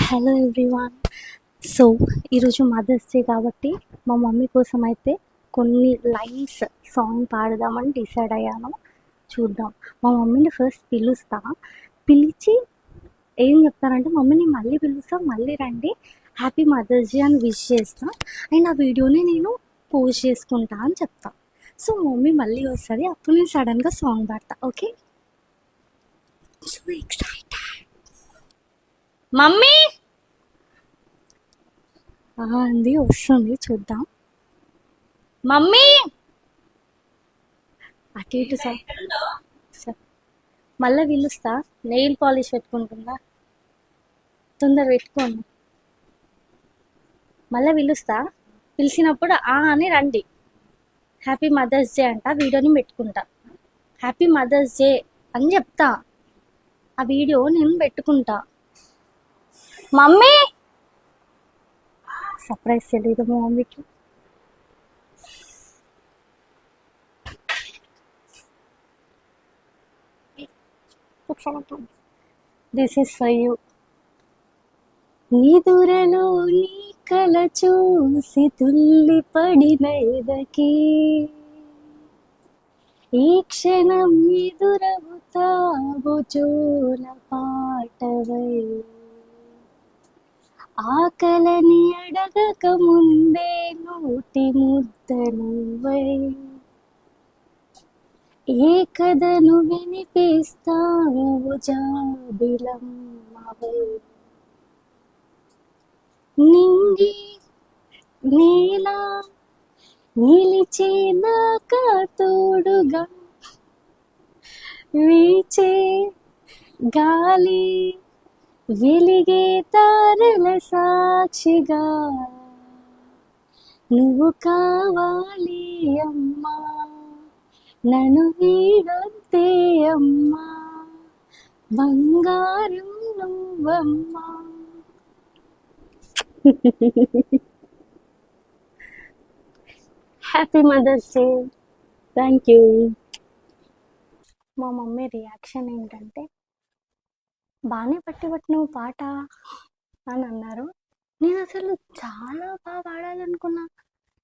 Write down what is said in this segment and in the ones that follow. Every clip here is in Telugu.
Hello everyone. సో ఈరోజు మదర్స్ డే కాబట్టి మా మమ్మీ కోసం అయితే కొన్ని లైన్స్ సాంగ్ పాడదామని డిసైడ్ అయ్యాను. చూద్దాం. మా మమ్మీని ఫస్ట్ పిలుస్తా. పిలిచి ఏం చెప్తానంటే, మమ్మీని మళ్ళీ పిలుస్తా, మళ్ళీ రండి, హ్యాపీ మదర్స్ డే అని విష్ చేస్తా, అండ్ ఆ వీడియోని నేను పోస్ట్ చేసుకుంటా అని చెప్తా. సో మమ్మీ మళ్ళీ వస్తుంది, అప్పుడు నేను సడన్గా సాంగ్ పాడతా. Okay, so excited. మమ్మీ అంది, వస్తుంది, చూద్దాం. మమ్మీ అటు ఇటు సార్ మళ్ళీ పిలుస్తా. నెయిల్ పాలిష్ పెట్టుకుంటుందా, తొందర పెట్టుకోండి. మళ్ళీ పిలుస్తా, పిలిచినప్పుడు అని రండి, హ్యాపీ మదర్స్ డే అంట, వీడియోని పెట్టుకుంటా. హ్యాపీ మదర్స్ డే అని చెప్తా, ఆ వీడియో నేను పెట్టుకుంటా. మమ్మీ సర్ప్రైజ్ తెలీదు మా మమ్మీకి. This is for you. నిదురలో నీ కల చూసి తుల్లి పడిన ఎదకి, ఈ క్షణం ఎదురవుతావు జోల పాటవై, ఆకలని అడగక ముందే నోటి ముద్ద నువ్వై, ఏ కథను వినిపిస్తావు జాబిలమ్మవై, నింగి నేల నిలిచేదాకా తోడుగా, వీచే గాలి వెలిగే తారల సాక్షిగా, నువ్వు కావాలి అమ్మా, నన్ను వీడొద్దే అమ్మా, బంగారం నువ్వమ్మా. Happy mother's day. Thank you. మా మమ్మీ రియాక్షన్ ఏంటంటే, బాగానే పట్టినవు పాట అని అన్నారు. నేను అసలు చాలా బాగా పాడాలనుకున్నా,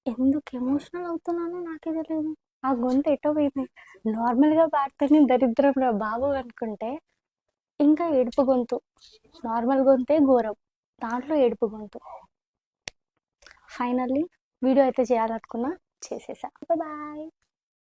ఎందుకు ఎమోషనల్ అవుతున్నానో నాకే తెలియదు. ఆ గొంతు ఎటో పోయింది. నార్మల్గా పాడితేనే దరిద్రం రా బాబు అనుకుంటే, ఇంకా ఏడుపు గొంతు. నార్మల్ గొంతే ఘోరం, దాంట్లో ఏడుపు గొంతు. ఫైనల్లీ వీడియో అయితే చేయాలనుకున్నా, చేసేసా. బాయ్.